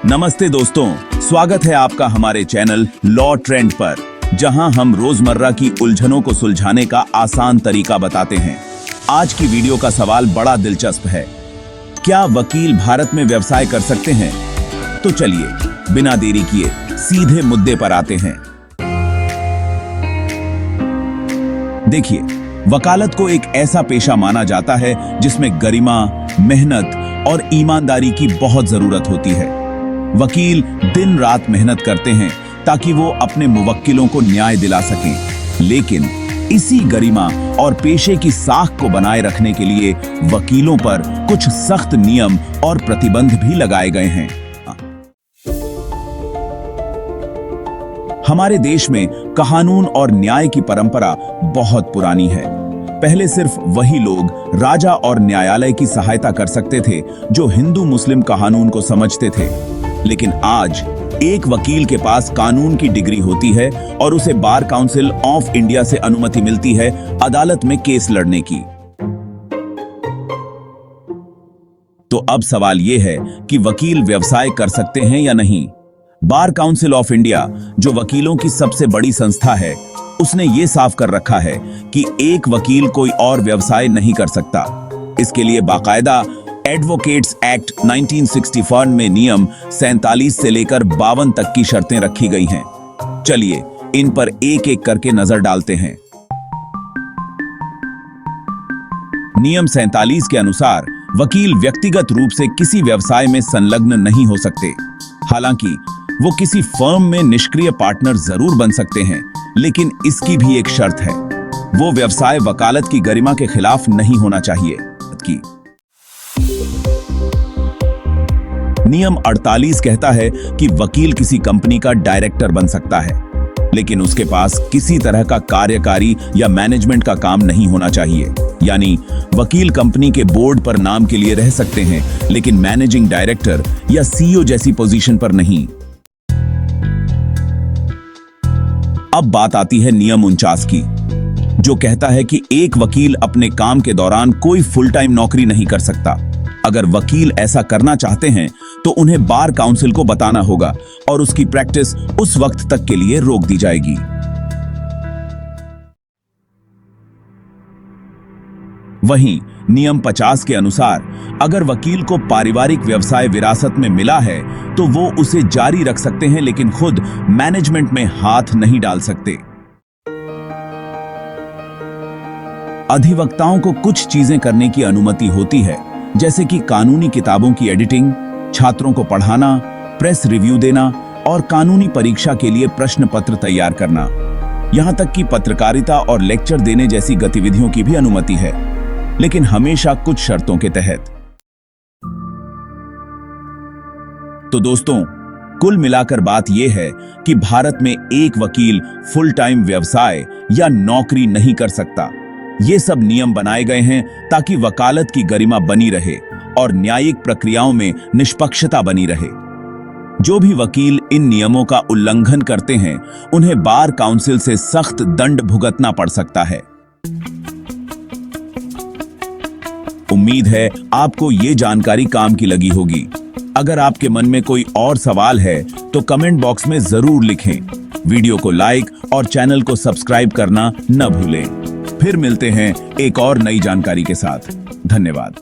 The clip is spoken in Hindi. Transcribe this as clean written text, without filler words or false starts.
नमस्ते दोस्तों, स्वागत है आपका हमारे चैनल लॉ ट्रेंड पर, जहां हम रोजमर्रा की उलझनों को सुलझाने का आसान तरीका बताते हैं। आज की वीडियो का सवाल बड़ा दिलचस्प है। क्या वकील भारत में व्यवसाय कर सकते हैं? तो चलिए बिना देरी किए सीधे मुद्दे पर आते हैं। देखिए, वकालत को एक ऐसा पेशा माना जाता है जिसमें गरिमा, मेहनत और ईमानदारी की बहुत जरूरत होती है। वकील दिन रात मेहनत करते हैं ताकि वो अपने मुवक्किलों को न्याय दिला सकें, लेकिन इसी गरिमा और पेशे की साख को बनाए रखने के लिए वकीलों पर कुछ सख्त नियम और प्रतिबंध भी लगाए गए हैं। हमारे देश में कानून और न्याय की परंपरा बहुत पुरानी है। पहले सिर्फ वही लोग राजा और न्यायालय की सहायता कर सकते थे जो हिंदू मुस्लिम कानून को समझते थे, लेकिन आज एक वकील के पास कानून की डिग्री होती है और उसे बार काउंसिल ऑफ इंडिया से अनुमति मिलती है अदालत में केस लड़ने की। तो अब सवाल यह है कि वकील व्यवसाय कर सकते हैं या नहीं। बार काउंसिल ऑफ इंडिया, जो वकीलों की सबसे बड़ी संस्था है, उसने ये साफ कर रखा है कि एक वकील कोई और व्यवसाय नहीं कर सकता। इसके लिए बाकायदा एडवोकेट्स एक्ट 1964 में नियम 47 से लेकर 52 तक की शर्तें रखी गई हैं। चलिए इन पर एक एक करके नजर डालते हैं। नियम 47 के अनुसार वकील व्यक्तिगत रूप से किसी व्यवसाय में संलग्न नहीं हो सकते। हालांकि वो किसी फर्म में निष्क्रिय पार्टनर जरूर बन सकते हैं, लेकिन इसकी भी एक शर्त है, वो व्यवसाय वकालत की गरिमा के खिलाफ नहीं होना चाहिए। नियम 48 कहता है कि वकील किसी कंपनी का डायरेक्टर बन सकता है, लेकिन उसके पास किसी तरह का कार्यकारी या मैनेजमेंट का काम नहीं होना चाहिए। यानी वकील कंपनी के बोर्ड पर नाम के लिए रह सकते हैं, लेकिन मैनेजिंग डायरेक्टर या सीईओ जैसी पोजीशन पर नहीं। अब बात आती है नियम 49 की, जो कहता है कि एक वकील अपने काम के दौरान कोई फुल टाइम नौकरी नहीं कर सकता। अगर वकील ऐसा करना चाहते हैं तो उन्हें बार काउंसिल को बताना होगा और उसकी प्रैक्टिस उस वक्त तक के लिए रोक दी जाएगी। वहीं नियम 50 के अनुसार अगर वकील को पारिवारिक व्यवसाय विरासत में मिला है तो वो उसे जारी रख सकते हैं, लेकिन खुद मैनेजमेंट में हाथ नहीं डाल सकते। अधिवक्ताओं को कुछ चीजें करने की अनुमति होती है, जैसे कि कानूनी किताबों की एडिटिंग, छात्रों को पढ़ाना, प्रेस रिव्यू देना और कानूनी परीक्षा के लिए प्रश्न पत्र तैयार करना। यहां तक कि पत्रकारिता और लेक्चर देने जैसी गतिविधियों की भी अनुमति है, लेकिन हमेशा कुछ शर्तों के तहत। तो दोस्तों, कुल मिलाकर बात यह है कि भारत में एक वकील फुल टाइम व्यवसाय या नौकरी नहीं कर सकता। ये सब नियम बनाए गए हैं ताकि वकालत की गरिमा बनी रहे और न्यायिक प्रक्रियाओं में निष्पक्षता बनी रहे। जो भी वकील इन नियमों का उल्लंघन करते हैं, उन्हें बार काउंसिल से सख्त दंड भुगतना पड़ सकता है। उम्मीद है आपको ये जानकारी काम की लगी होगी। अगर आपके मन में कोई और सवाल है तो कमेंट बॉक्स में जरूर लिखें। वीडियो को लाइक और चैनल को सब्सक्राइब करना न भूलें। फिर मिलते हैं एक और नई जानकारी के साथ। धन्यवाद।